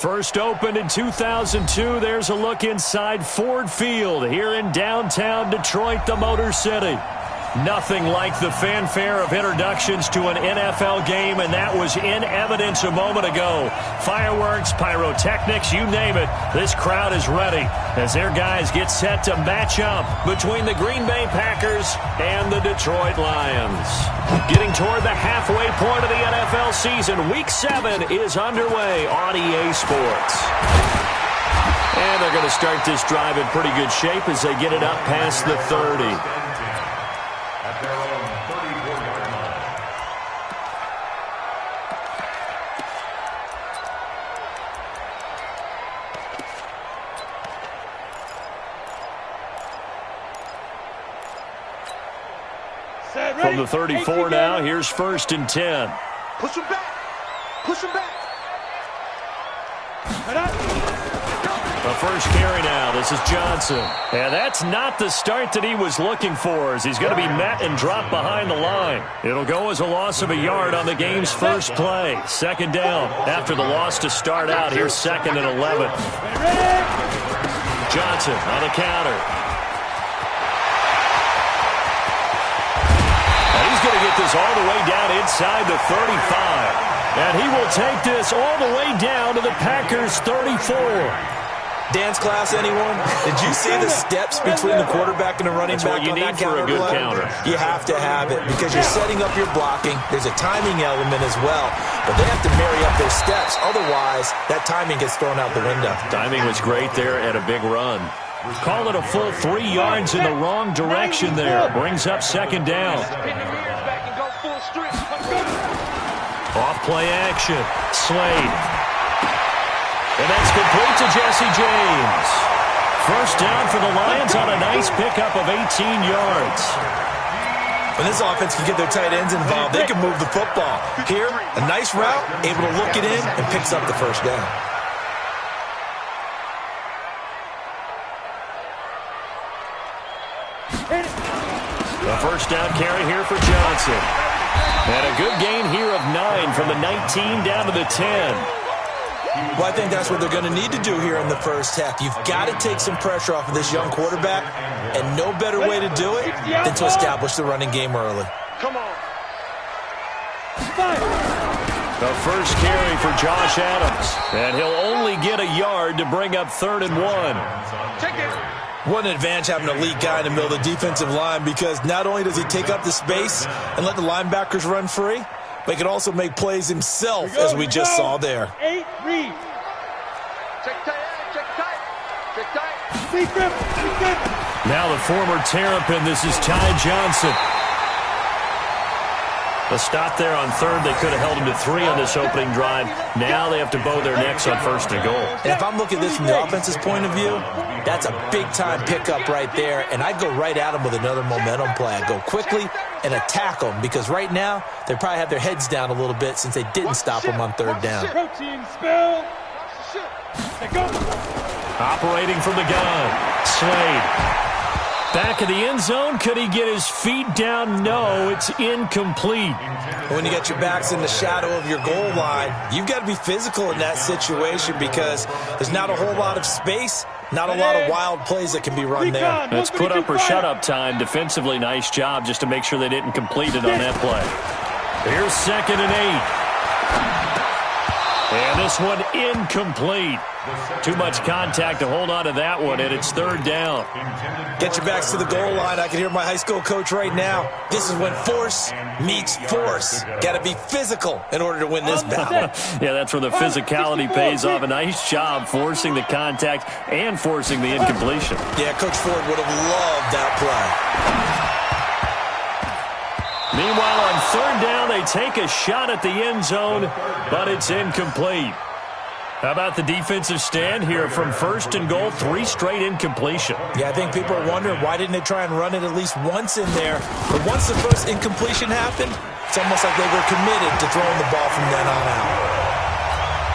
First opened in 2002. There's a look inside Ford Field here in downtown Detroit, the Motor City. Nothing like the fanfare of introductions to an NFL game, and that was in evidence a moment ago. Fireworks, pyrotechnics, you name it. This crowd is ready as their guys get set to match up between the Green Bay Packers and the Detroit Lions. Getting toward the halfway point of the NFL season, Week 7 is underway on EA Sports. And they're going to start this drive in pretty good shape as they get it up past the 30. From the 34 now, here's 1st and 10. Push him back. Push him back. The first carry now. This is Johnson. And that's not the start that he was looking for, as he's going to be met and dropped behind the line. It'll go as a loss of a yard on the game's first play. 2nd down after the loss to start out. Here's 2nd and 11. Johnson on the counter. Going to get this all the way down inside the 35. And he will take this all the way down to the Packers' 34. Dance class, anyone? Did you see the steps between the quarterback and the running back on that counter? That's what you need for a good counter. You have to have it because you're setting up your blocking. There's a timing element as well, but they have to marry up their steps. Otherwise, that timing gets thrown out the window. Timing was great there and a big run. Call it a full 3 yards in the wrong direction there. Brings up 2nd down. Off play action. Slade. And that's complete to Jesse James. First down for the Lions on a nice pickup of 18 yards. When this offense can get their tight ends involved, they can move the football. Here, a nice route, able to look it in, and picks up the first down. The first down carry here for Johnson. And a good gain here of 9 from the 19 down to the 10. Well, I think that's what they're going to need to do here in the first half. You've got to take some pressure off of this young quarterback, and no better way to do it than to establish the running game early. Come on. The first carry for Josh Adams. And he'll only get a yard to bring up 3rd and 1. Take it. What an advantage having a elite guy in the middle of the defensive line, because not only does he take up the space and let the linebackers run free, but he can also make plays himself, as we just saw there. 8 read. Check tight. Check tight. Check tight. Now the former Terrapin, this is Ty Johnson. A stop there on 3rd. They could have held him to 3 on this opening drive. Now they have to bow their necks on 1st and goal. And if I'm looking at this from the offense's point of view, that's a big-time pickup right there, and I'd go right at him with another momentum play. I'd go quickly and attack them, because right now they probably have their heads down a little bit since they didn't stop them on 3rd down. Protein spill. Operating from the gun, Slade. Back of the end zone. Could he get his feet down? No, it's incomplete. When you got your backs in the shadow of your goal line, you've got to be physical in that situation, because there's not a whole lot of space, not a lot of wild plays that can be run there. That's put up or shut up time. Defensively, nice job just to make sure they didn't complete it on that play. Here's 2nd and 8. And this one incomplete. Too much contact to hold on to that one, and it's 3rd down. Get your backs to the goal line. I can hear my high school coach right now. This is when force meets force. Got to be physical in order to win this battle. Yeah, that's where the physicality pays off. A nice job forcing the contact and forcing the incompletion. Yeah, Coach Ford would have loved that play. Meanwhile, on 3rd down, they take a shot at the end zone, but it's incomplete. How about the defensive stand here from 1st and goal? 3 straight incompletion. Yeah, I think people are wondering, why didn't they try and run it at least once in there? But once the first incompletion happened, it's almost like they were committed to throwing the ball from then on out.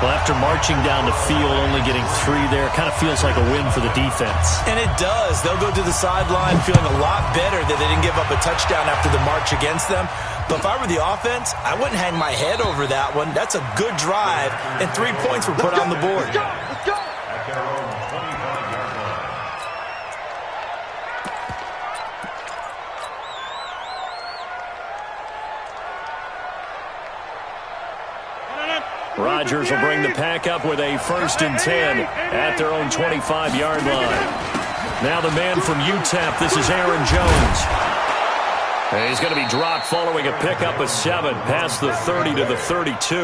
Well, after marching down the field, only getting 3 there, kind of feels like a win for the defense. And it does. They'll go to the sideline feeling a lot better that they didn't give up a touchdown after the march against them. But if I were the offense, I wouldn't hang my head over that one. That's a good drive, and 3 points were put on the board. Let's go. Rodgers will bring the pack up with a 1st and 10 at their own 25-yard line. Now the man from UTEP, this is Aaron Jones. And he's going to be dropped following a pickup of 7 past the 30 to the 32.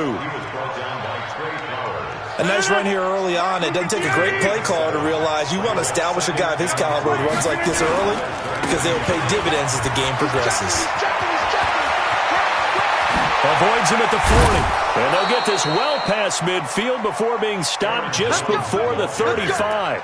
A nice run here early on. It doesn't take a great play caller to realize you want to establish a guy of his caliber who runs like this early because they will pay dividends as the game progresses. Avoids him at the 40. And they'll get this well past midfield before being stopped just before the 35.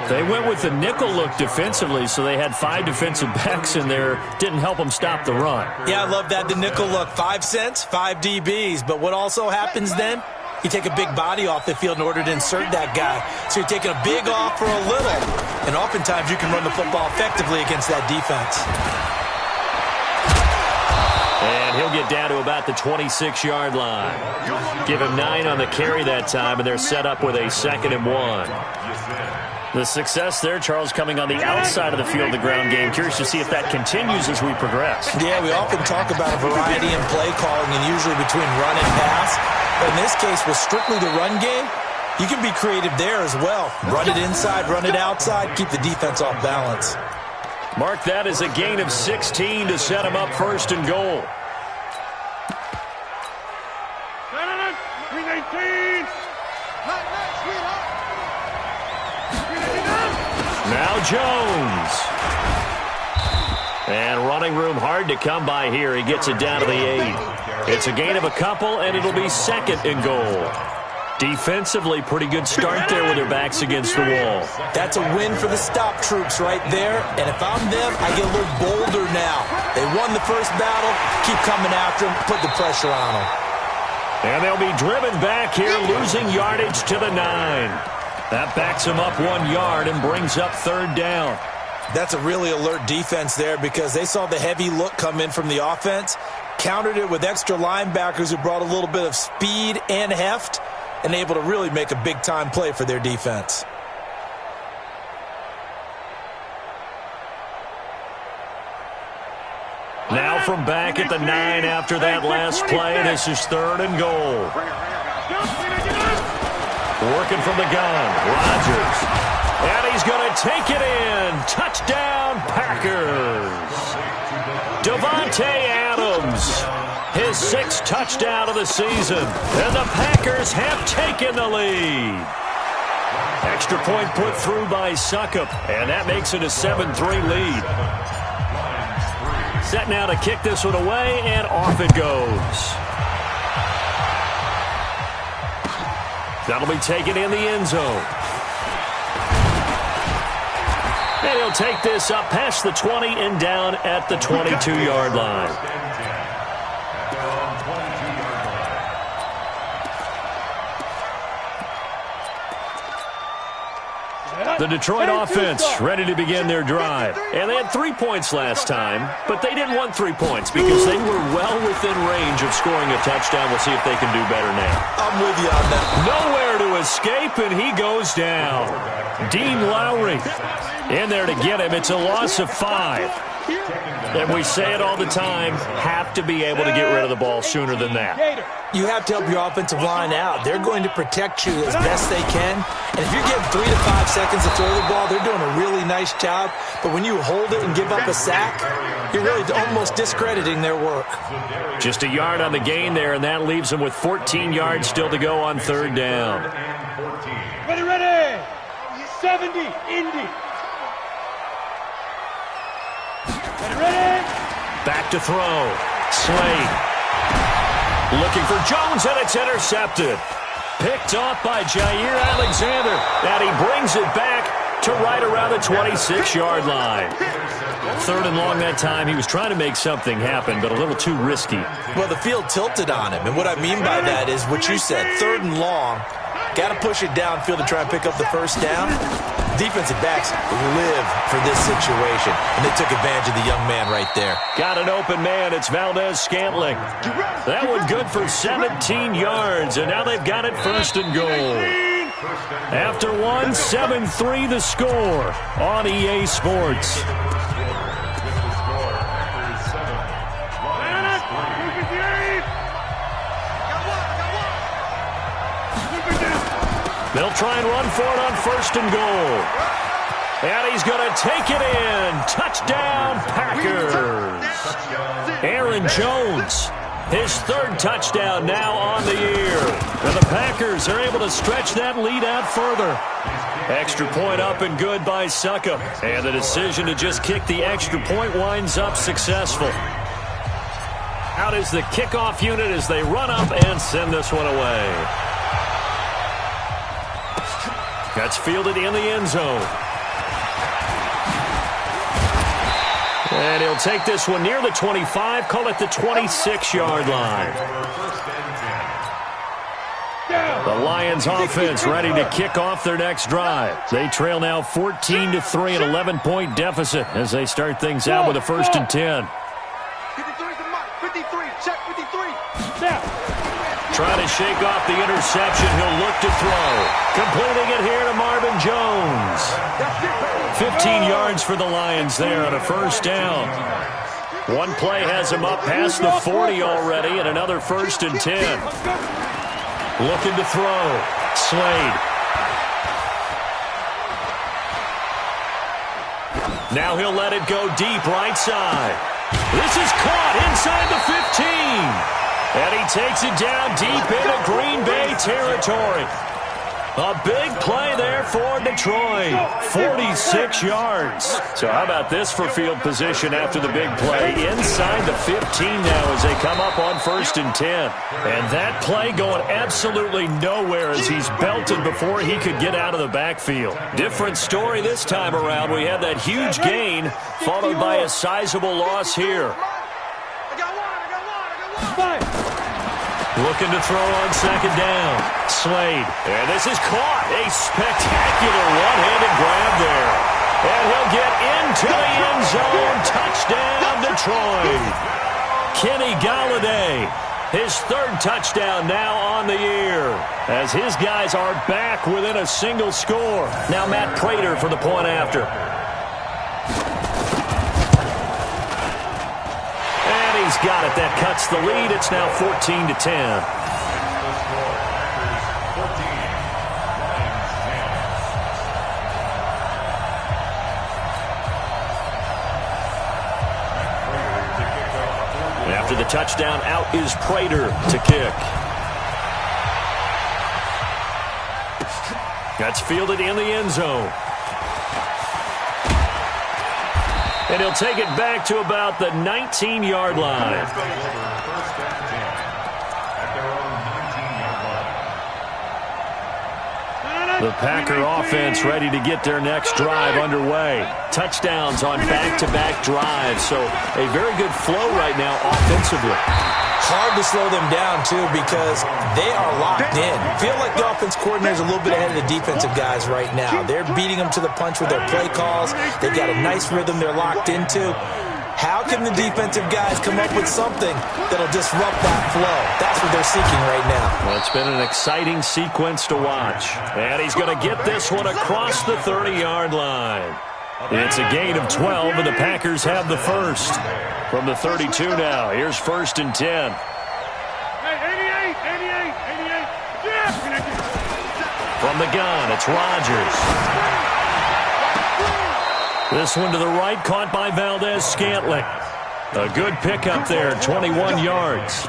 They went with the nickel look defensively, so they had 5 defensive backs in there. Didn't help them stop the run. Yeah, I love that, the nickel look. 5 cents, 5 DBs. But what also happens then? You take a big body off the field in order to insert that guy. So you're taking a big off for a little. And oftentimes you can run the football effectively against that defense. And he'll get down to about the 26-yard line. Give him 9 on the carry that time, and they're set up with a 2nd and 1. The success there, Charles, coming on the outside of the field, the ground game. Curious to see if that continues as we progress. Yeah, we often talk about a variety in play calling and usually between run and pass. But in this case, with strictly the run game, you can be creative there as well. Run it inside, run it outside, keep the defense off balance. Mark that as a gain of 16 to set him up 1st and goal. Now Jones. And running room hard to come by here. He gets it down to the 8. It's a gain of a couple, and it'll be 2nd and goal. Defensively, pretty good start there with their backs against the wall. That's a win for the stop troops right there. And if I'm them, I get a little bolder now. They won the first battle. Keep coming after them. Put the pressure on them. And they'll be driven back here, losing yardage to the 9. That backs them up 1 yard and brings up 3rd down. That's a really alert defense there because they saw the heavy look come in from the offense, countered it with extra linebackers who brought a little bit of speed and heft, and able to really make a big-time play for their defense. Now from back at the 9 after that last play, this is 3rd and goal. Working from the gun, Rodgers. And he's going to take it in. Touchdown, Packers. Davante Adams. His 6th touchdown of the season. And the Packers have taken the lead. Extra point put through by Suckup. And that makes it a 7-3 lead. Set now to kick this one away, and off it goes. That'll be taken in the end zone. And he'll take this up past the 20 and down at the 22-yard line. The Detroit offense ready to begin their drive. And they had 3 points last time, but they didn't want 3 points because they were well within range of scoring a touchdown. We'll see if they can do better now. I'm with you on that. Nowhere to escape, and he goes down. Dean Lowry in there to get him. It's a loss of 5. And we say it all the time, have to be able to get rid of the ball sooner than that. You have to help your offensive line out. They're going to protect you as best they can. And if you're getting 3 to 5 seconds to throw the ball, they're doing a really nice job. But when you hold it and give up a sack, you're really almost discrediting their work. Just a yard on the gain there, and that leaves them with 14 yards still to go on 3rd down. Ready. 70, Indy. Ready. Back to throw. Slade. Looking for Jones, and it's intercepted. Picked off by Jair Alexander. And he brings it back to right around the 26-yard line. 3rd and long that time. He was trying to make something happen, but a little too risky. Well, the field tilted on him. And what I mean by that is what you said, 3rd and long. Got to push it downfield to try and pick up the 1st down. defensive backs live for this situation, and they took advantage of the young man right there. Got an open man. It's Valdez-Scantling. That one good for 17 yards, and now they've got it first and goal. After one, 7-3 the score on EA Sports. They'll try and run for it on first and goal. And he's going to take it in. Touchdown, Packers. Aaron Jones, his third touchdown now on the year. And the Packers are able to stretch that lead out further. Extra point up and good by Suckup. And the decision to just kick the extra point winds up successful. Out is the kickoff unit as they run up and send this one away. That's fielded in the end zone. And he'll take this one near the 25, call it the 26-yard line. The Lions offense ready to kick off their next drive. They trail now 14-3, an 11-point deficit as they start things out with a 1st and 10. 53, check 53. Trying to shake off the interception. He'll look to throw. Completing it here to Marvin Jones. 15 yards for the Lions there on a 1st down. One play has him up past the 40 already, and another 1st and 10. Looking to throw. Slade. Now he'll let it go deep right side. This is caught inside the 15. And he takes it down deep into Green Bay territory. A big play there for Detroit. 46 yards. So how about this for field position after the big play? Inside the 15 now as they come up on 1st and 10. And that play going absolutely nowhere as he's belted before he could get out of the backfield. Different story this time around. We had that huge gain followed by a sizable loss here. Looking to throw on 2nd down. Slade. And this is caught. A spectacular one-handed grab there. And he'll get into the end zone. Touchdown, Detroit. Kenny Golladay. His 3rd touchdown now on the year. As his guys are back within a single score. Now Matt Prater for the point after. He's got it. That cuts the lead. It's now 14-10. After the touchdown, out is Prater to kick. That's fielded in the end zone. And he'll take it back to about the 19-yard line. The Packer offense ready to get their next drive underway. Touchdowns on back-to-back drives. So a very good flow right now offensively. Hard to slow them down, too, because they are locked in. Feel like the offense coordinator is a little bit ahead of the defensive guys right now. They're beating them to the punch with their play calls. They've got a nice rhythm they're locked into. How can the defensive guys come up with something that'll disrupt that flow? That's what they're seeking right now. Well, it's been an exciting sequence to watch. And he's going to get this one across the 30-yard line. It's a gain of 12, and the Packers have the first. From the 32 now, here's 1st and 10. From the gun, it's Rodgers. This one to the right, caught by Valdez-Scantling. A good pickup there, 21 yards.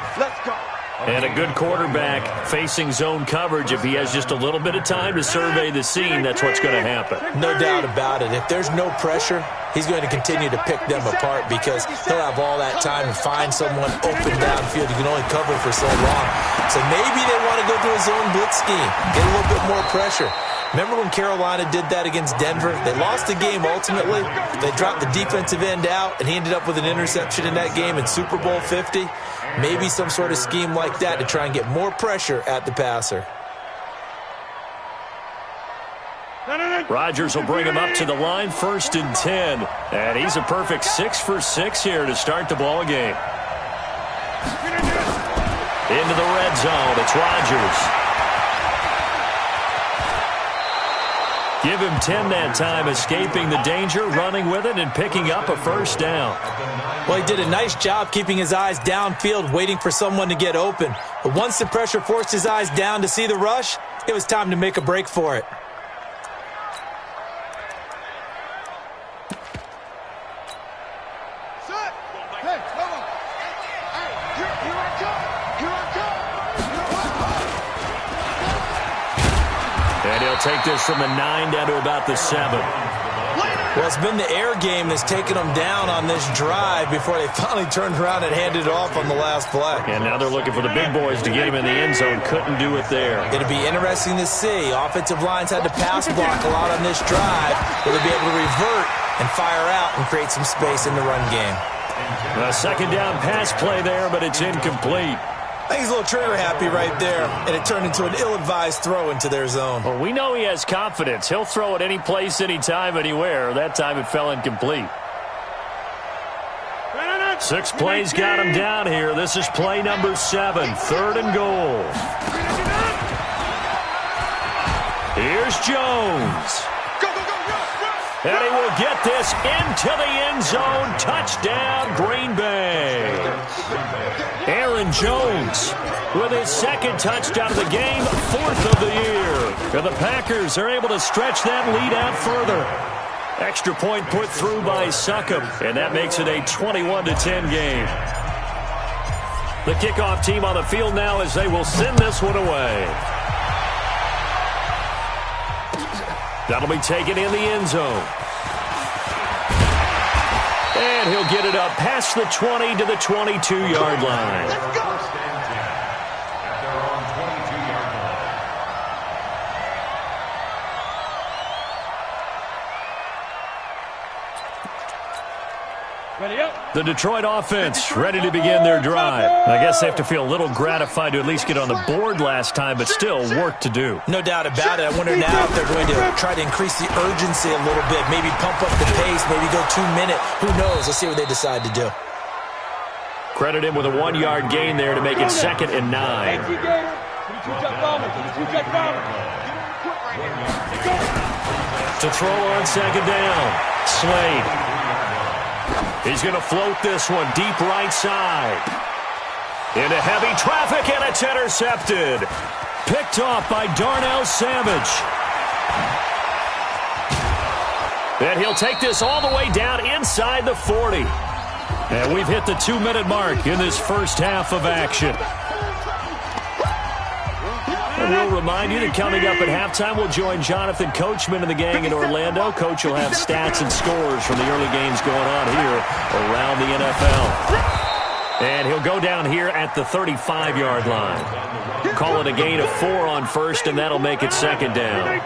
And a good quarterback facing zone coverage. If he has just a little bit of time to survey the scene, that's what's going to happen. No doubt about it. If there's no pressure, he's going to continue to pick them apart because he'll have all that time to find someone open downfield. You can only cover for so long. So maybe they want to go to a zone blitz scheme, get a little bit more pressure. Remember when Carolina did that against Denver? They lost the game ultimately. They dropped the defensive end out, and he ended up with an interception in that game in Super Bowl 50. Maybe some sort of scheme like that to try and get more pressure at the passer. Rodgers will bring him up to the line, 1st and 10. And he's a perfect 6 for 6 here to start the ball game. Into the red zone, it's Rodgers. Give him 10 that time, escaping the danger, running with it, and picking up a 1st down. Well, he did a nice job keeping his eyes downfield, waiting for someone to get open. But once the pressure forced his eyes down to see the rush, it was time to make a break for it. And he'll take this from the 9 down to about the 7. Well, it's been the air game that's taken them down on this drive before they finally turned around and handed it off on the last play. And now they're looking for the big boys to get him in the end zone. Couldn't do it there. It'll be interesting to see. Offensive lines had to pass block a lot on this drive. Will they be able to revert and fire out and create some space in the run game? A 2nd down pass play there, but it's incomplete. I think he's a little trigger happy right there, and it turned into an ill-advised throw into their zone. Well, we know he has confidence. He'll throw it any place, anytime, anywhere. That time it fell incomplete. 6 plays got him down here. This is play number 7, 3rd and goal. Here's Jones. And he will get this into the end zone. Touchdown, Green Bay. Aaron Jones with his 2nd touchdown of the game, 4th of the year. And the Packers are able to stretch that lead out further. Extra point put through by Succop, and that makes it a 21-10 game. The kickoff team on the field now as they will send this one away. That'll be taken in the end zone. And he'll get it up past the 20 to the 22-yard line. Let's go. The Detroit offense ready to begin their drive. I guess they have to feel a little gratified to at least get on the board last time, but still work to do. No doubt about it. I wonder now if they're going to try to increase the urgency a little bit, maybe pump up the pace, maybe go 2-minute. Who knows? Let's see what they decide to do. Credit him with a 1-yard gain there to make it 2nd and 9. To throw on 2nd down, Slade. He's going to float this one deep right side. Into heavy traffic, and it's intercepted. Picked off by Darnell Savage. And he'll take this all the way down inside the 40. And we've hit the 2-minute mark in this first half of action. And we'll remind you that coming up at halftime, we'll join Jonathan Coachman and the gang in Orlando. Coach will have stats and scores from the early games going on here around the NFL. And he'll go down here at the 35-yard line. Call it a gain of 4 on 1st, and that'll make it 2nd down.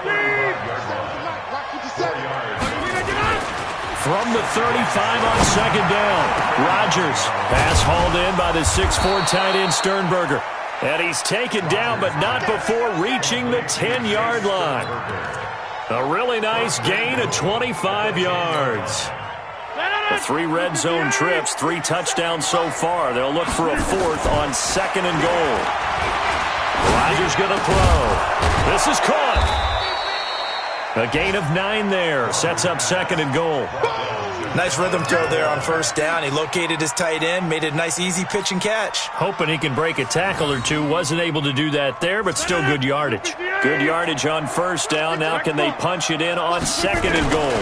From the 35 on 2nd down, Rodgers. Pass hauled in by the 6'4" tight end Sternberger. And he's taken down, but not before reaching the 10-yard line. A really nice gain of 25 yards. The 3 red zone trips, 3 touchdowns so far. They'll look for a 4th on 2nd and goal. Rodgers going to throw. This is caught. A gain of 9 there. Sets up 2nd and goal. Nice rhythm throw there on 1st down. He located his tight end, made it a nice easy pitch and catch. Hoping he can break a tackle or two. Wasn't able to do that there, but still good yardage. Good yardage on 1st down. Now can they punch it in on 2nd and goal?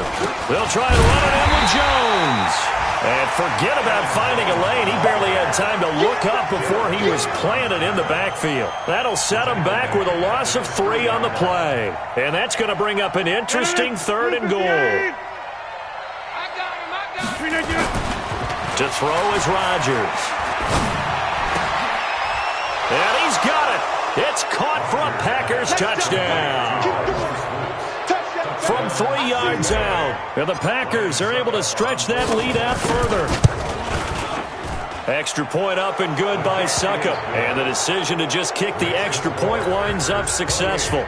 They'll try and run it in with Jones. And forget about finding a lane. He barely had time to look up before he was planted in the backfield. That'll set him back with a loss of 3 on the play. And that's going to bring up an interesting 3rd and goal. To throw is Rodgers. And he's got it. It's caught for a Packers touchdown. From 3 yards out. And the Packers are able to stretch that lead out further. Extra point up and good by Succop. And the decision to just kick the extra point winds up successful.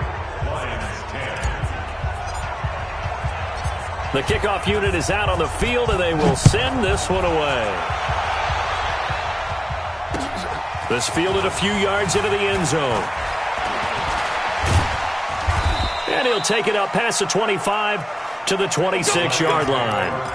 The kickoff unit is out on the field, and they will send this one away. This fielded a few yards into the end zone. And he'll take it up past the 25 to the 26-yard line.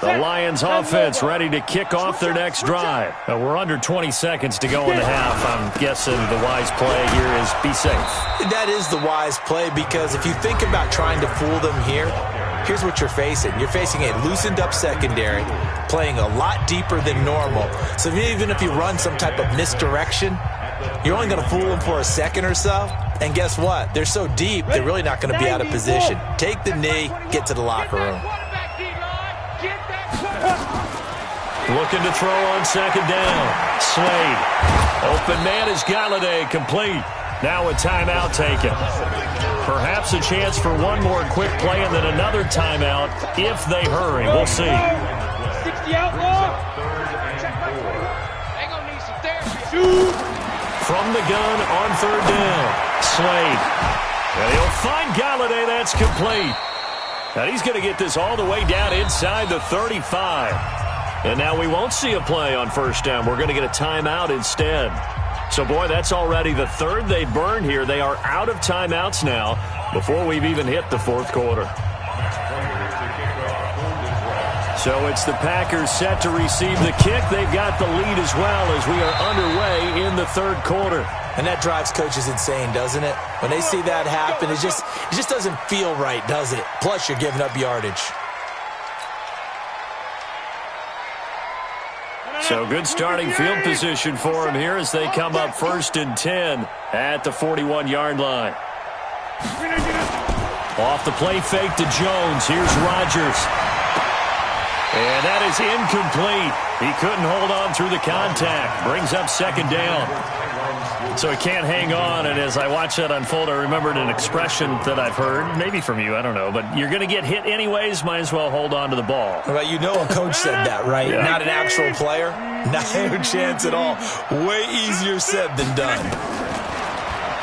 The Lions offense ready to kick off their next drive. We're under 20 seconds to go in the half. I'm guessing the wise play here is be safe. That is the wise play, because if you think about trying to fool them here, here's what you're facing. You're facing a loosened up secondary, playing a lot deeper than normal. So even if you run some type of misdirection, you're only going to fool them for a second or so. And guess what? They're so deep, they're really not going to be out of position. Take the knee, get to the locker room. Looking to throw on second down. Slade. Open man is Galladay, complete. Now a timeout taken. Perhaps a chance for one more quick play and then another timeout if they hurry. We'll see. 60 outlaw. They gonna need some therapy. From the gun on third down. Slade. And he'll find Galladay. That's complete. And he's going to get this all the way down inside the 35. And now we won't see a play on first down. We're going to get a timeout instead. So, boy, that's already the third they've burned here. They are out of timeouts now before we've even hit the fourth quarter. So it's the Packers set to receive the kick. They've got the lead as well as we are underway in the third quarter. And that drives coaches insane, doesn't it? When they see that happen, it just doesn't feel right, does it? Plus, you're giving up yardage. So good starting field position for them here as they come up 1st and 10 at the 41-yard line. Off the play fake to Jones. Here's Rodgers. And that is incomplete. He couldn't hold on through the contact. Brings up second down. So he can't hang on, and as I watch that unfold, I remembered an expression that I've heard, maybe from you, I don't know, but you're going to get hit anyways, might as well hold on to the ball. Well, you know a coach said that, right? Yeah. Not an actual player. Not a chance at all. Way easier said than done.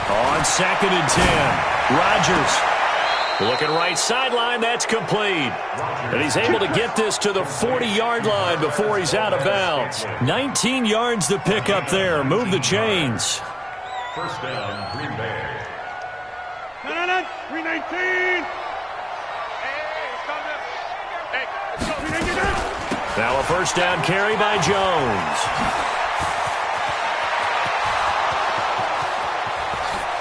On 2nd and 10, Rodgers. Looking right sideline, that's complete. And he's able to get this to the 40-yard line before he's out of bounds. 19 yards to pick up there. Move the chains. First down, Green Bay. 319. Now a first down carry by Jones.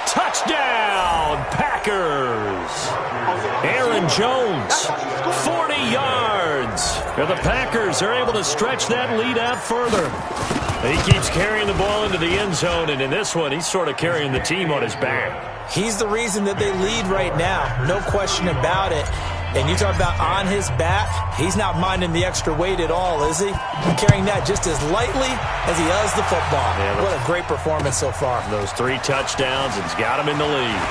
Touchdown, Packers. Aaron Jones, 40 yards. And the Packers are able to stretch that lead out further. He keeps carrying the ball into the end zone, and in this one, he's sort of carrying the team on his back. He's the reason that they lead right now. No question about it. And you talk about on his back, he's not minding the extra weight at all, is he? Carrying that just as lightly as he does the football. Yeah, what a great performance so far. Those 3 touchdowns, it's got him in the lead.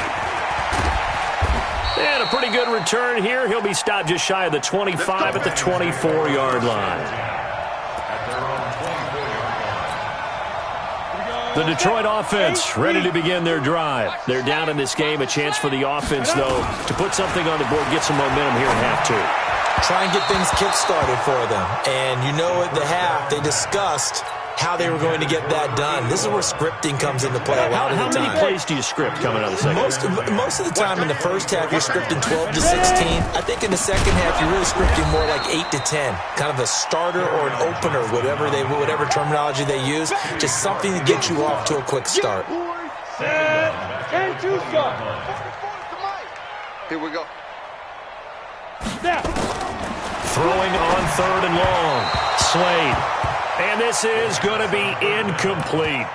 And a pretty good return here. He'll be stopped just shy of the 25 at the 24-yard line. The Detroit offense ready to begin their drive. They're down in this game. A chance for the offense, though, to put something on the board, get some momentum here in half two. Try and get things kick-started for them. And you know at the half, they discussed how they were going to get that done. This is where scripting comes into play a lot of the time. How many plays do you script coming out of the second? Most of the time in the first half, you're scripting 12 to 16. I think in the second half, you're really scripting more like 8 to 10. Kind of a starter or an opener, whatever terminology they use. Just something to get you off to a quick start. And 2 start. Here we go. Throwing on 3rd and long. Slade. And this is going to be incomplete.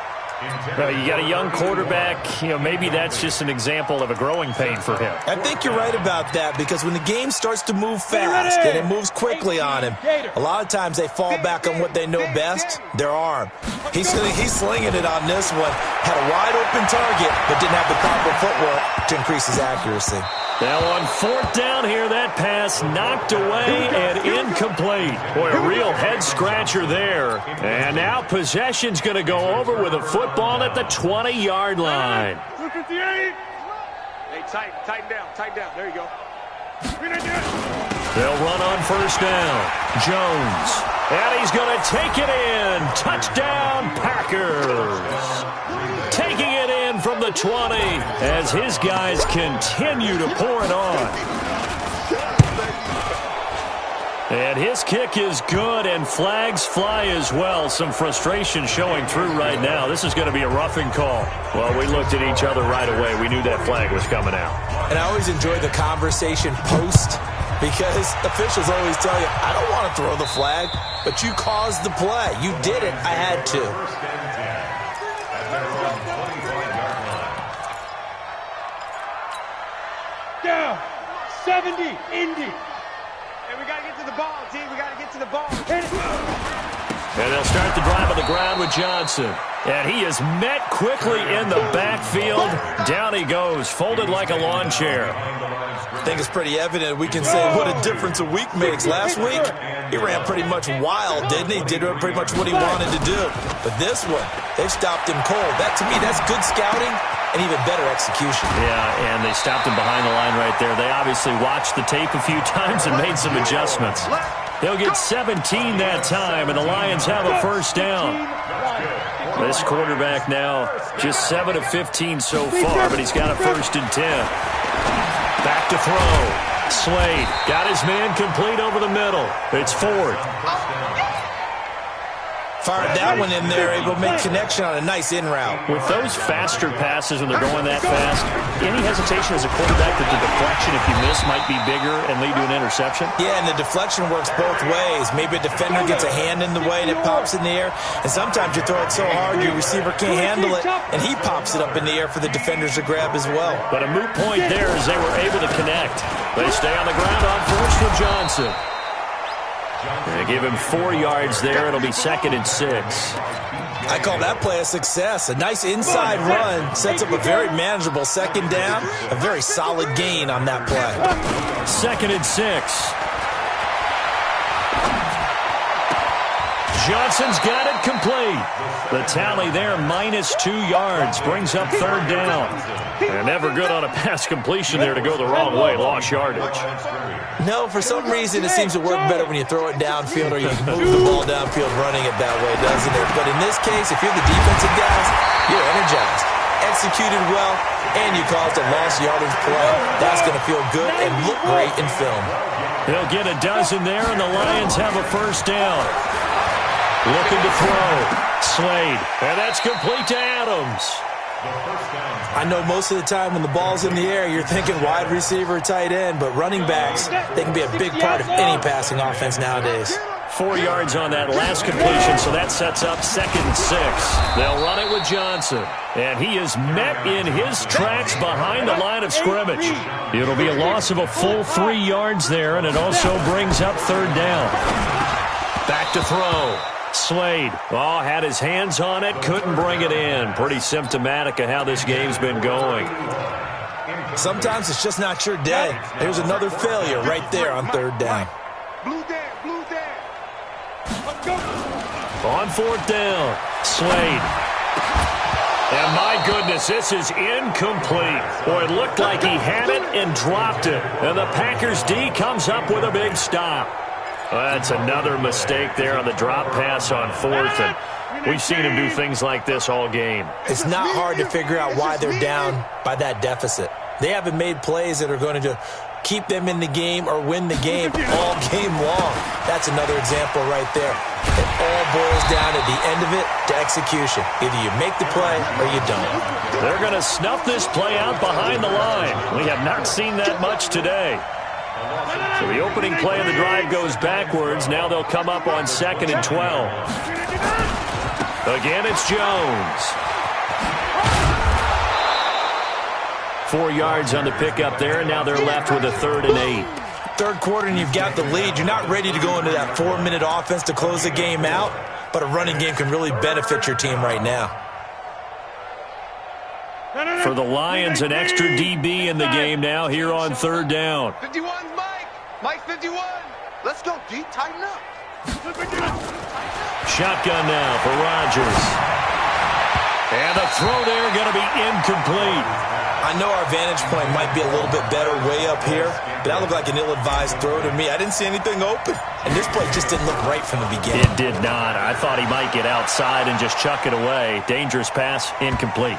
You got a young quarterback. Maybe that's just an example of a growing pain for him. I think you're right about that, because when the game starts to move fast and it moves quickly on him, a lot of times they fall back on what they know best, their arm. He's slinging it on this one. Had a wide open target, but didn't have the proper footwork to increase his accuracy. Now on 4th down here, that pass knocked away and incomplete. Boy, a real head-scratcher there. And now possession's going to go over with a football at the 20-yard line. 258. Hey, tighten down. There you go. They'll run on 1st down. Jones. And he's going to take it in. Touchdown, Packers. Taking it in from the 20 as his guys continue to pour it on. And his kick is good, and flags fly as well. Some frustration showing through right now. This is going to be a roughing call. Well, we looked at each other right away. We knew that flag was coming out. And I always enjoy the conversation post, because officials always tell you, I don't want to throw the flag, but you caused the play. You did it. I had to. Down. 70. Indy. And we got to get to the ball, T. We got to get to the ball. And they'll start the drive on the ground with Johnson. And he is met quickly in the backfield. Down he goes, folded like a lawn chair. I think it's pretty evident we can say what a difference a week makes. Last week, he ran pretty much wild, didn't he? Did pretty much what he wanted to do. But this one, they've stopped him cold. That, to me, that's good scouting and even better execution. Yeah, and they stopped him behind the line right there. They obviously watched the tape a few times and made some adjustments. They'll get 17 that time, and the Lions have a 1st down. This quarterback now just 7 of 15 so far, but he's got a 1st and 10. Back to throw. Slade got his man complete over the middle. It's Ford. Fired that one in there, able to make connection on a nice in route. With those faster passes when they're going that fast, any hesitation as a quarterback that the deflection, if you miss, might be bigger and lead to an interception? Yeah, and the deflection works both ways. Maybe a defender gets a hand in the way and it pops in the air, and sometimes you throw it so hard your receiver can't handle it, and he pops it up in the air for the defenders to grab as well. But a moot point there as they were able to connect. They stay on the ground on 1st with Johnson. They give him 4 yards there. It'll be 2nd and 6. I call that play a success. A nice inside run sets up a very manageable 2nd down. A very solid gain on that play. 2nd and 6. Johnson's got it complete. The tally there, -2 yards, brings up 3rd down. And never good on a pass completion there to go the wrong way. Lost yardage. No, for some reason it seems to work better when you throw it downfield or you move the ball downfield running it that way, doesn't it? But in this case, if you're the defensive guys, you're energized, executed well, and you caused a lost yardage play. That's going to feel good and look great in film. They'll get a dozen there, and the Lions have a 1st down. Looking to throw. Slade. And that's complete to Adams. I know most of the time when the ball's in the air, you're thinking wide receiver, tight end, but running backs, they can be a big part of any passing offense nowadays. 4 yards on that last completion, so that sets up 2nd and 6. They'll run it with Johnson, and he is met in his tracks behind the line of scrimmage. It'll be a loss of a full 3 yards there, and it also brings up 3rd down. Back to throw. Slade, had his hands on it, couldn't bring it in. Pretty symptomatic of how this game's been going. Sometimes it's just not your day. There's another failure right there on 3rd down. Blue down. Let's go. On 4th down, Slade. And my goodness, this is incomplete. Boy, it looked like he had it and dropped it. And the Packers D comes up with a big stop. Well, that's another mistake there on the drop pass on 4th, and we've seen him do things like this all game. It's not hard to figure out why they're down by that deficit. They haven't made plays that are going to keep them in the game or win the game all game long. That's another example right there. It all boils down at the end of it to execution. Either you make the play or you don't. They're going to snuff this play out behind the line. We have not seen that much today. So the opening play of the drive goes backwards. Now they'll come up on 2nd and 12. Again, it's Jones. 4 yards on the pickup there, and now they're left with a 3rd and 8. Third quarter and you've got the lead. You're not ready to go into that 4-minute offense to close the game out, but a running game can really benefit your team right now. For the Lions, an extra DB in the game now here on third down. 51's Mike. Mike 51. Let's go, D. Tighten up. Shotgun now for Rodgers. And the throw there going to be incomplete. I know our vantage point might be a little bit better way up here, but that looked like an ill-advised throw to me. I didn't see anything open, and this play just didn't look right from the beginning. It did not. I thought he might get outside and just chuck it away. Dangerous pass, incomplete.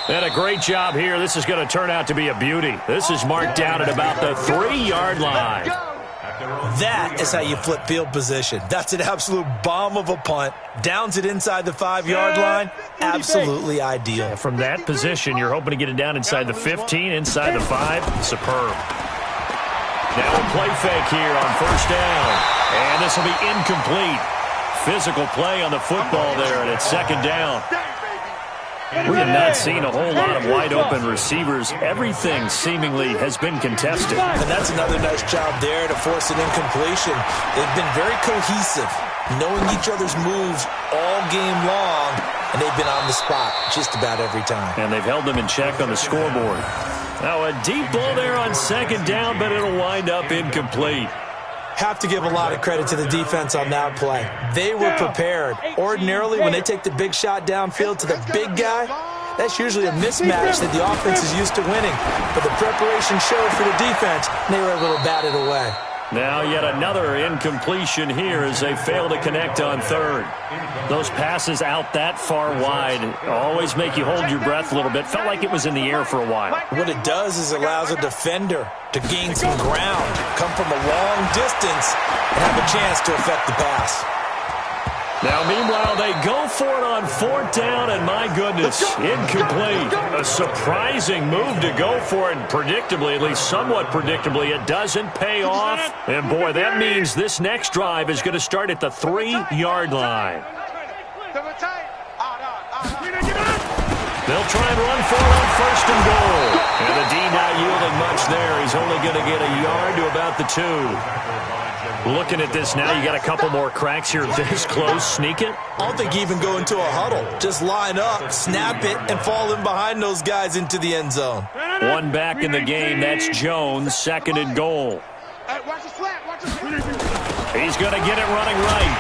And a great job here. This is going to turn out to be a beauty. This is marked down at about the 3-yard line. That is how you flip field position. That's an absolute bomb of a punt. Downs it inside the 5-yard line. Absolutely ideal. From that position, you're hoping to get it down inside the 15, inside the 5. Superb. Now a play fake here on first down. And this will be incomplete. Physical play on the football there, and it's second down. We have not seen a whole lot of wide-open receivers. Everything seemingly has been contested. And that's another nice job there to force an incompletion. They've been very cohesive, knowing each other's moves all game long, and they've been on the spot just about every time. And they've held them in check on the scoreboard. Now a deep ball there on second down, but it'll wind up incomplete. Have to give a lot of credit to the defense on that play. They were prepared. Ordinarily, when they take the big shot downfield to the big guy, that's usually a mismatch that the offense is used to winning. But the preparation showed for the defense, and they were able to bat it away. Now yet another incompletion here as they fail to connect on third. Those passes out that far wide always make you hold your breath a little bit. Felt like it was in the air for a while. What it does is it allows a defender to gain some ground, come from a long distance, and have a chance to affect the pass. Now, meanwhile, they go for it on fourth down, and my goodness, incomplete. A surprising move to go for it, and predictably, at least somewhat predictably, it doesn't pay off. And, boy, that means this next drive is going to start at the 3-yard line. They'll try and run for it on first and goal. And the D not yielding much there. He's only going to get a yard to about the 2. Looking at this now, you got a couple more cracks here this close. Sneak it? I don't think you even go into a huddle. Just line up, snap it, and fall in behind those guys into the end zone. One back in the game. That's Jones. Second and goal. He's going to get it running right.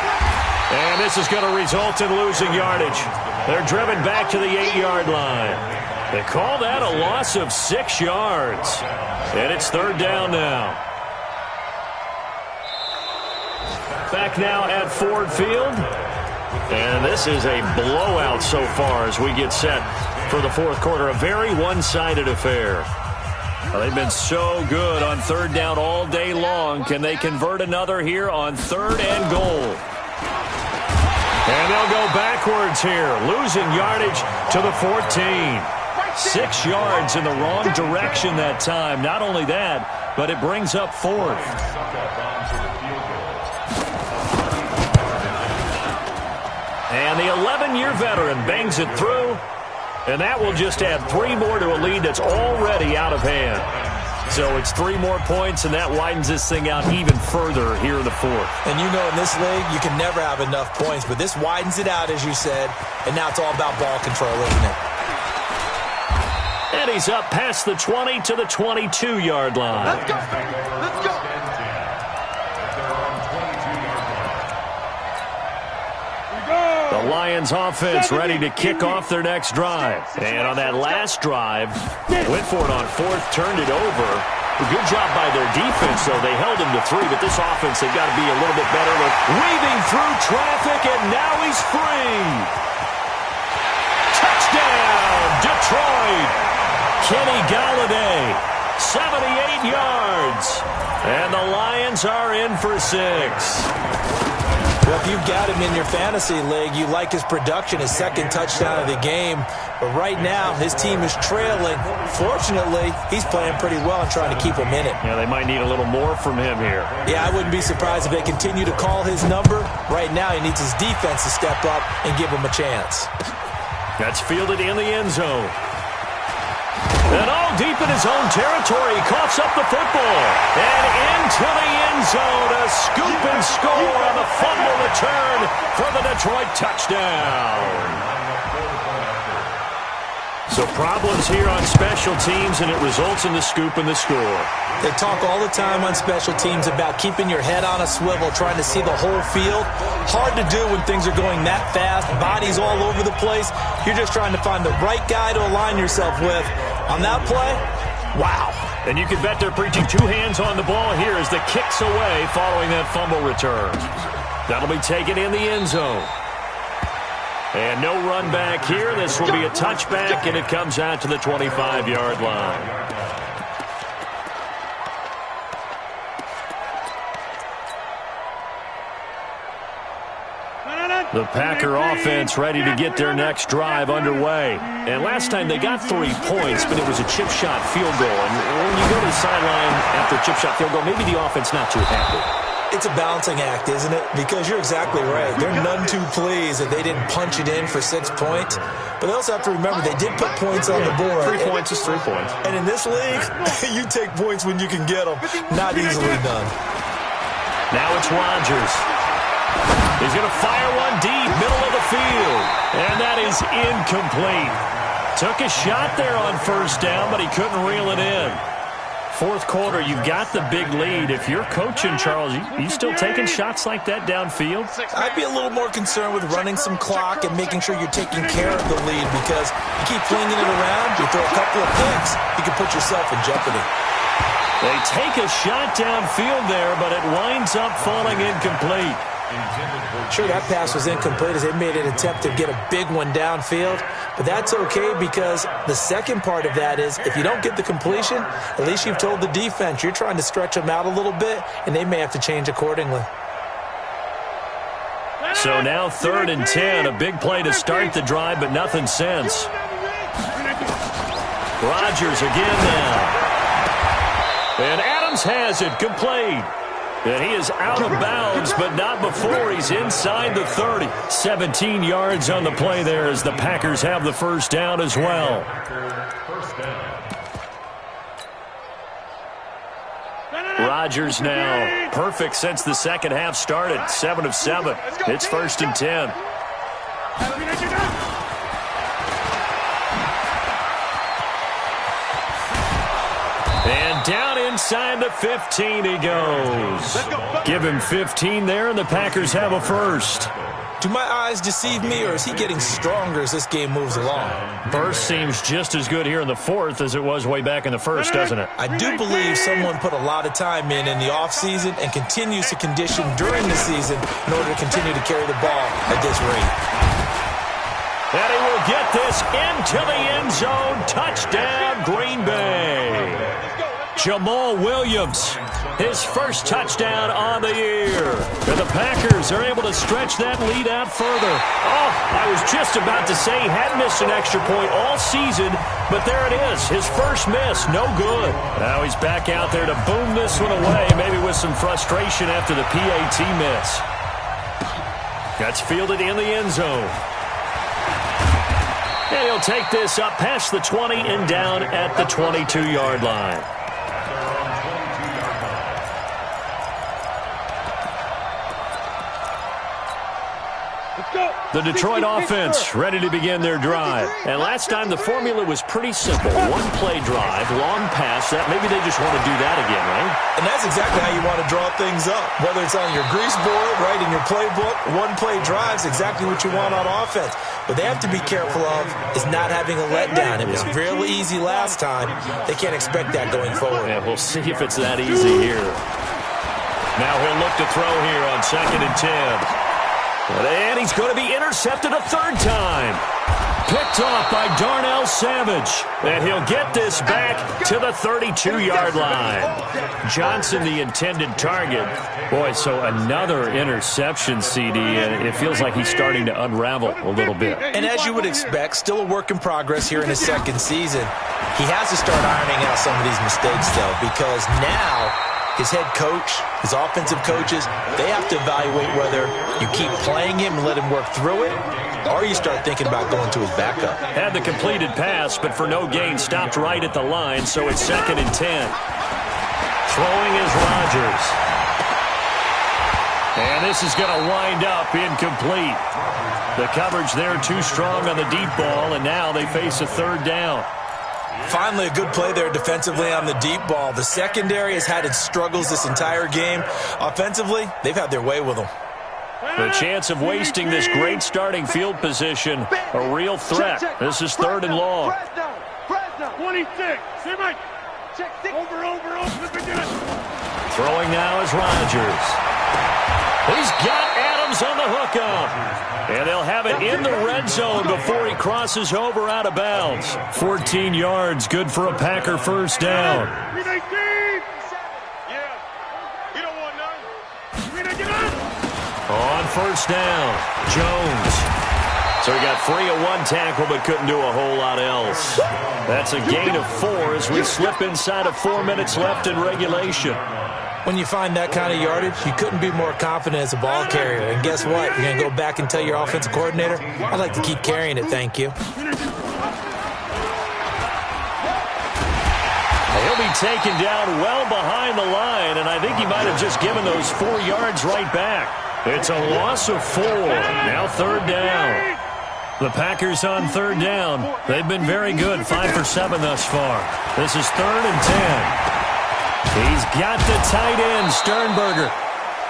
And this is going to result in losing yardage. They're driven back to the 8-yard line. They call that a loss of 6 yards. And it's third down now. Back now at Ford Field. And this is a blowout so far as we get set for the fourth quarter. A very one-sided affair. They've been so good on third down all day long. Can they convert another here on third and goal? And they'll go backwards here, losing yardage to the 14. 6 yards in the wrong direction that time. Not only that, but it brings up fourth. And the 11-year veteran bangs it through, and that will just add 3 more to a lead that's already out of hand. So it's 3 more points, and that widens this thing out even further here in the fourth. And you know in this league, you can never have enough points, but this widens it out, as you said, and now it's all about ball control, isn't it? And he's up past the 20 to the 22-yard line. Let's go, baby. Let's go. The Lions offense ready to kick off their next drive. And on that last drive, went for it on fourth, turned it over. A good job by their defense, though. They held him to 3, but this offense, they've got to be a little bit better. Look, weaving through traffic, and now he's free. Touchdown, Detroit. Kenny Galladay, 78 yards. And the Lions are in for 6. Well, if you've got him in your fantasy league, you like his production, his second touchdown of the game. But right now, his team is trailing. Fortunately, he's playing pretty well and trying to keep him in it. Yeah, they might need a little more from him here. Yeah, I wouldn't be surprised if they continue to call his number. Right now, he needs his defense to step up and give him a chance. That's fielded in the end zone. And all deep in his own territory, he coughs up the football. And into the end zone, a scoop and score on the fumble return for the Detroit touchdown. So problems here on special teams, and it results in the scoop and the score. They talk all the time on special teams about keeping your head on a swivel, trying to see the whole field. Hard to do when things are going that fast, bodies all over the place. You're just trying to find the right guy to align yourself with. On that play, wow. And you can bet they're preaching two hands on the ball here as the kick's away following that fumble return. That'll be taken in the end zone. And no run back here. This will be a touchback, and it comes out to the 25-yard line. The Packer offense ready to get their next drive underway. And last time they got 3 points, but it was a chip shot field goal. And when you go to the sideline after a chip shot field goal, maybe the offense not too happy. It's a balancing act, isn't it? Because you're exactly right. They're none too pleased that they didn't punch it in for 6 points. But they also have to remember they did put points on the board. 3 points is 3 points. And in this league, you take points when you can get them. Not easily done. Now it's Rodgers. He's going to fire one deep, middle of the field. And that is incomplete. Took a shot there on first down, but he couldn't reel it in. Fourth quarter, you've got the big lead. If you're coaching, Charles, you still taking shots like that downfield? I'd be a little more concerned with running some clock and making sure you're taking care of the lead, because you keep flinging it around, you throw a couple of picks, you can put yourself in jeopardy. They take a shot downfield there, but it winds up falling incomplete. Sure, that pass was incomplete as they made an attempt to get a big one downfield, but that's okay because the second part of that is if you don't get the completion, at least you've told the defense you're trying to stretch them out a little bit, and they may have to change accordingly. So now 3rd and 10, a big play to start the drive, but nothing since. Rodgers again now. And Adams has it, complete. And he is out of bounds, but not before he's inside the 30. 17 yards on the play there as the Packers have the first down as well. Rodgers now perfect since the second half started. 7 of 7. It's 1st and 10. And down inside the 15 he goes. Give him 15 there, and the Packers have a first. Do my eyes deceive me, or is he getting stronger as this game moves along? Burst seems just as good here in the 4th as it was way back in the 1st, doesn't it? I do believe someone put a lot of time in the offseason and continues to condition during the season in order to continue to carry the ball at this rate. And he will get this into the end zone. Touchdown, Green Bay. Jamal Williams, his first touchdown on the year. And the Packers are able to stretch that lead out further. Oh, I was just about to say he had missed an extra point all season, but there it is, his first miss, no good. Now he's back out there to boom this one away, maybe with some frustration after the PAT miss. That's fielded in the end zone. And he'll take this up past the 20 and down at the 22-yard line. The Detroit offense ready to begin their drive. And last time the formula was pretty simple. One play drive, long pass. That maybe they just want to do that again, right? And that's exactly how you want to draw things up. Whether it's on your grease board, right in your playbook, one play drive is exactly what you want on offense. What they have to be careful of is not having a letdown. It was real easy last time. They can't expect that going forward. Yeah, we'll see if it's that easy here. Now he'll look to throw here on 2nd and 10. And he's going to be intercepted a 3rd time. Picked off by Darnell Savage. And he'll get this back to the 32-yard line. Johnson, the intended target. Boy, so another interception, CD. And it feels like he's starting to unravel a little bit. And as you would expect, still a work in progress here in his 2nd season. He has to start ironing out some of these mistakes, though, because now his head coach, his offensive coaches, they have to evaluate whether you keep playing him and let him work through it, or you start thinking about going to his backup. Had the completed pass, but for no gain, stopped right at the line, so it's 2nd and 10. Throwing is Rodgers. And this is going to wind up incomplete. The coverage there too strong on the deep ball, and now they face a third down. Finally, a good play there defensively on the deep ball. The secondary has had its struggles this entire game. Offensively, they've had their way with them. The chance of wasting this great starting field position, a real threat. This is third and long. 26. Over. Throwing now is Rodgers. He's got Adams on the hookup. And they'll have it in the red zone before he crosses over out of bounds. 14 yards, good for a Packer first down. On first down, Jones. So he got free of one tackle but couldn't do a whole lot else. That's a gain of 4 as we slip inside of 4 minutes left in regulation. When you find that kind of yardage, you couldn't be more confident as a ball carrier. And guess what? You're going to go back and tell your offensive coordinator, I'd like to keep carrying it, thank you. He'll be taken down well behind the line, and I think he might have just given those 4 yards right back. It's a loss of 4. Now third down. The Packers on third down. They've been very good, 5 for 7 thus far. This is 3rd and 10. He's got the tight end, Sternberger,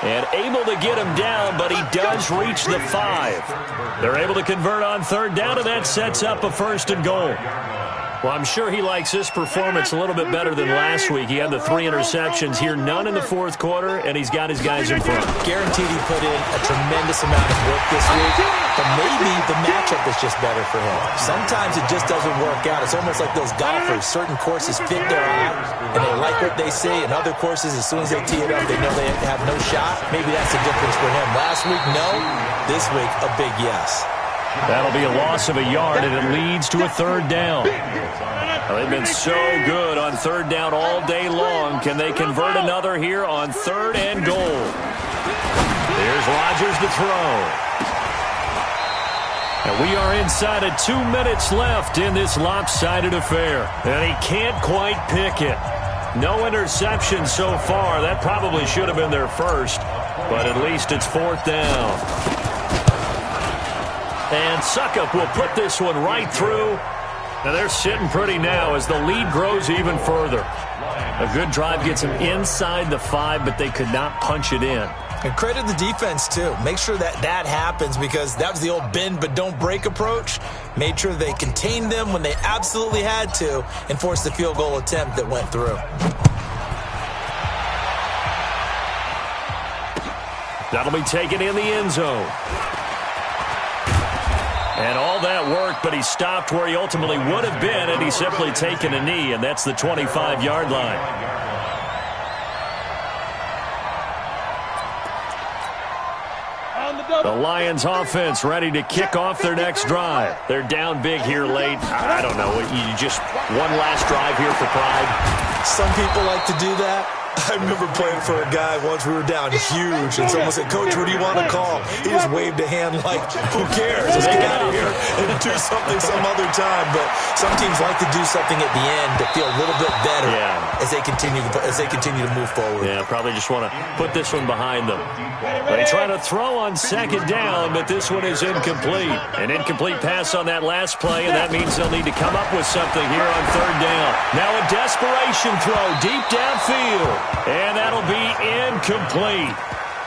and able to get him down, but he does reach the 5. They're able to convert on third down, and that sets up a 1st and goal. Well, I'm sure he likes this performance a little bit better than last week. He had the 3 interceptions here, none in the 4th quarter, and he's got his guys in front. Guaranteed he put in a tremendous amount of work this week, but maybe the matchup is just better for him. Sometimes it just doesn't work out. It's almost like those golfers. Certain courses fit their eye, and they like what they see, and other courses, as soon as they tee it up, they know they have no shot. Maybe that's the difference for him. Last week, no. This week, a big yes. That'll be a loss of a yard, and it leads to a third down. Well, they've been so good on third down all day long. Can they convert another here on 3rd and goal? Here's Rodgers to throw. And we are inside of 2 minutes left in this lopsided affair. And he can't quite pick it. No interception so far. That probably should have been their first, but at least it's 4th down. And Suckup will put this one right through. Now they're sitting pretty now as the lead grows even further. A good drive gets them inside the 5, but they could not punch it in. And credit the defense, too. Make sure that happens, because that was the old bend but don't break approach. Made sure they contained them when they absolutely had to and forced the field goal attempt that went through. That'll be taken in the end zone. And all that work, but he stopped where he ultimately would have been, and he's simply taken a knee, and that's the 25-yard line. The Lions offense ready to kick off their next drive. They're down big here late. I don't know. You just one last drive here for pride. Some people like to do that. I remember playing for a guy once. We were down huge, and someone said, "Coach, what do you want to call?" He just waved a hand like, "Who cares? Let's get out of here and do something some other time." But some teams like to do something at the end to feel a little bit better as they continue to move forward. Yeah, probably just want to put this one behind them. They try to throw on 2nd down, but this one is incomplete. An incomplete pass on that last play, and that means they'll need to come up with something here on 3rd down. Now a desperation throw deep downfield. And that'll be incomplete.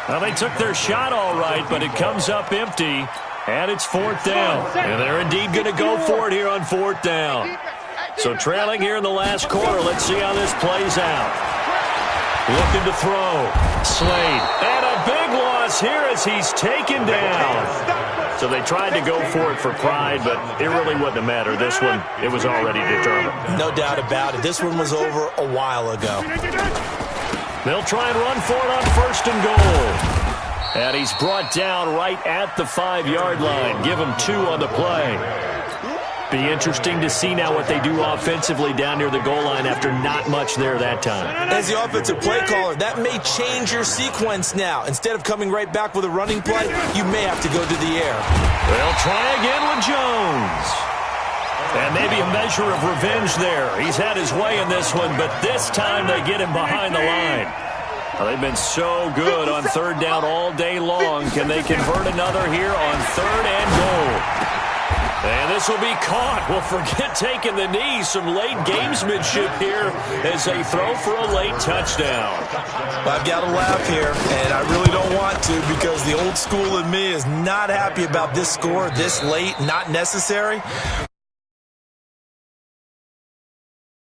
Well, they took their shot all right, but it comes up empty, and it's 4th down. And they're indeed going to go for it here on 4th down. So trailing here in the last quarter, let's see how this plays out. Looking to throw. Slade. And a big loss here as he's taken down. So they tried to go for it for pride, but it really wouldn't have mattered. This one, it was already determined. No doubt about it. This one was over a while ago. They'll try and run for it on 1st and goal. And he's brought down right at the 5-yard line. Give him 2 on the play. Be interesting to see now what they do offensively down near the goal line after not much there that time. As the offensive play caller, that may change your sequence now. Instead of coming right back with a running play, you may have to go to the air. They'll try again with Jones. And maybe a measure of revenge there. He's had his way in this one, but this time they get him behind the line. Well, they've been so good on third down all day long. Can they convert another here on third and goal? And this will be caught. Well, forget taking the knee. Some late gamesmanship here as they throw for a late touchdown. I've got to laugh here, and I really don't want to because the old school in me is not happy about this score this late, not necessary.